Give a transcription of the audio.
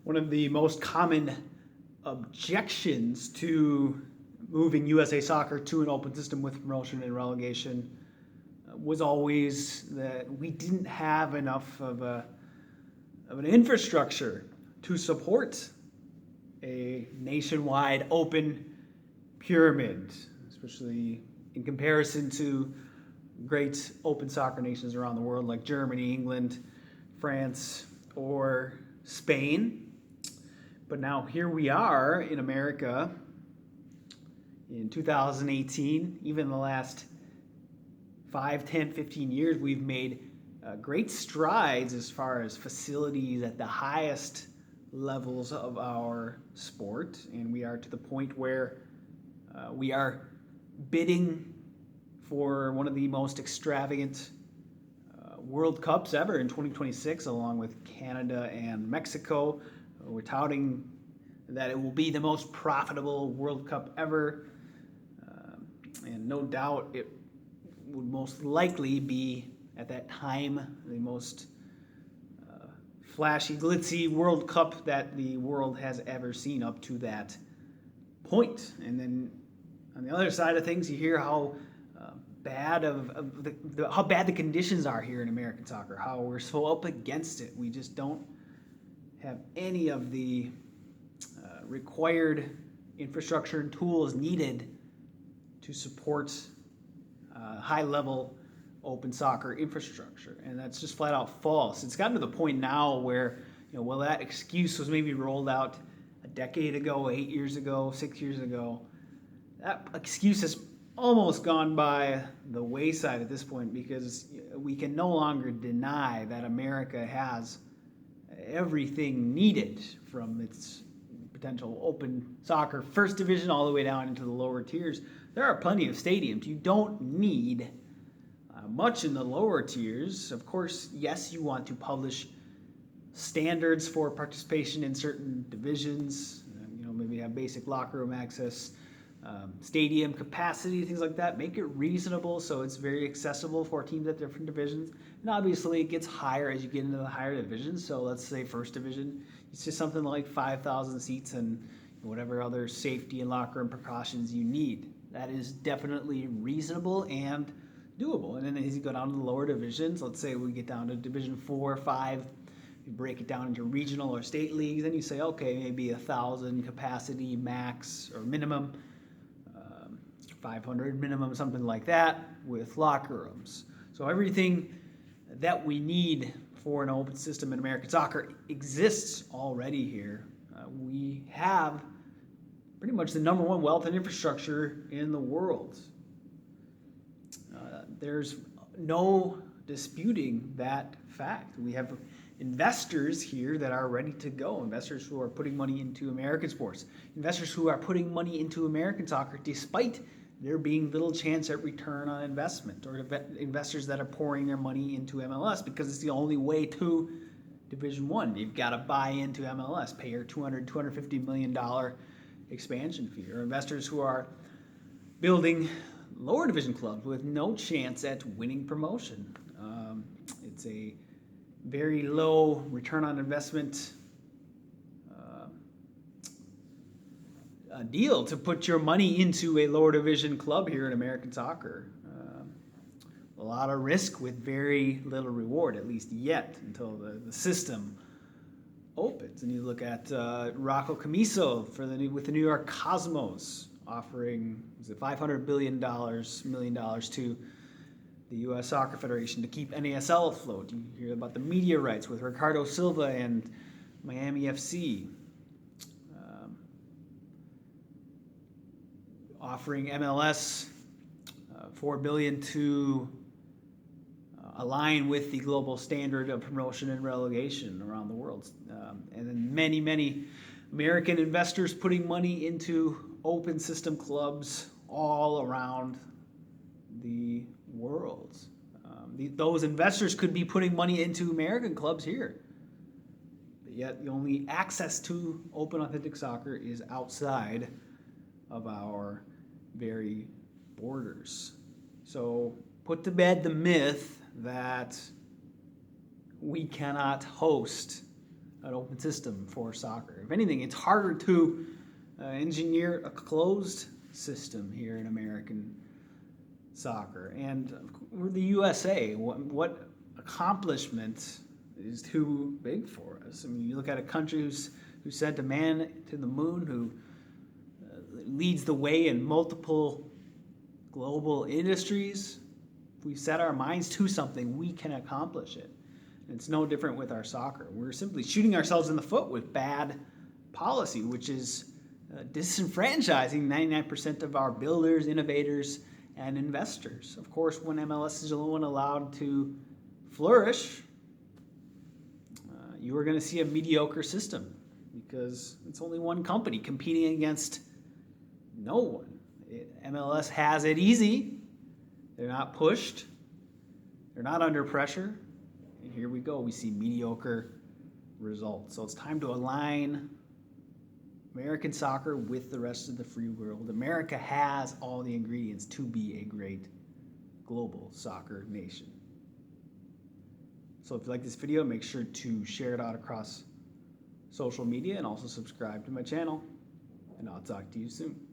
One of the most common objections to moving USA Soccer to an open system with promotion and relegation was always that we didn't have enough of an infrastructure to support a nationwide open pyramid, especially in comparison to great open soccer nations around the world like Germany, England, France, or Spain. But now here we are in America in 2018, even in the last 5, 10, 15 years, we've made great strides as far as facilities at the highest levels of our sport. And we are to the point where we are bidding for one of the most extravagant World Cups ever in 2026, along with Canada and Mexico. We're touting that it will be the most profitable World Cup ever, and no doubt it would most likely be, at that time, the most flashy, glitzy World Cup that the world has ever seen up to that point. And then on the other side of things, you hear how bad how bad the conditions are here in American soccer, how we're so up against it. We just don't have any of the required infrastructure and tools needed to support high-level open soccer infrastructure, and that's just flat out false. It's gotten to the point now where, well, that excuse was maybe rolled out a decade ago, 8 years ago, 6 years ago. That excuse has almost gone by the wayside at this point, because we can no longer deny that America has everything needed, from its potential open soccer first division all the way down into the lower tiers. There are plenty of stadiums. You don't need much in the lower tiers. Of course, yes, you want to publish standards for participation in certain divisions, maybe have basic locker room access, stadium capacity, things like that. Make it reasonable so it's very accessible for teams at different divisions. And obviously it gets higher as you get into the higher divisions. So let's say first division, it's just something like 5,000 seats and whatever other safety and locker room precautions you need. That is definitely reasonable and doable. And then as you go down to the lower divisions, let's say we get down to Division 4, 5, you break it down into regional or state leagues, then you say, okay, maybe 1,000 capacity max or minimum, 500 minimum, something like that, with locker rooms. So everything that we need for an open system in American soccer exists already here. We have pretty much the number one wealth and infrastructure in the world. There's no disputing that fact. We have investors here that are ready to go, investors who are putting money into American sports, investors who are putting money into American soccer despite there being little chance at return on investment, or investors that are pouring their money into MLS because it's the only way to Division One. You've got to buy into MLS, pay your $250 million expansion fee, or investors who are building lower division clubs with no chance at winning promotion. It's a very low return on investment deal to put your money into a lower division club here in American soccer. A lot of risk with very little reward, at least yet, until the system opens. And you look at Rocco Commisso with the New York Cosmos, offering $500 million to the U.S. Soccer Federation to keep NASL afloat. You hear about the media rights with Ricardo Silva and Miami FC. Offering MLS $4 billion to align with the global standard of promotion and relegation around the world. And then many, many American investors putting money into open system clubs all around the world. Those investors could be putting money into American clubs here. But yet the only access to open, authentic soccer is outside of our very borders. So put to bed the myth that we cannot host an open system for soccer. If anything, it's harder to engineer a closed system here in American soccer. And we're the USA. What accomplishment is too big for us? I mean, you look at a country who sent a man to the moon, who leads the way in multiple global industries. If we set our minds to something, we can accomplish it. And it's no different with our soccer. We're simply shooting ourselves in the foot with bad policy, which is disenfranchising 99% of our builders, innovators, and investors. Of course, when MLS is the only one allowed to flourish, you are going to see a mediocre system because it's only one company competing against no one. MLS has it easy. They're not pushed. They're not under pressure. And here we go. We see mediocre results. So it's time to align American soccer with the rest of the free world. America has all the ingredients to be a great global soccer nation. So if you like this video, make sure to share it out across social media and also subscribe to my channel. And I'll talk to you soon.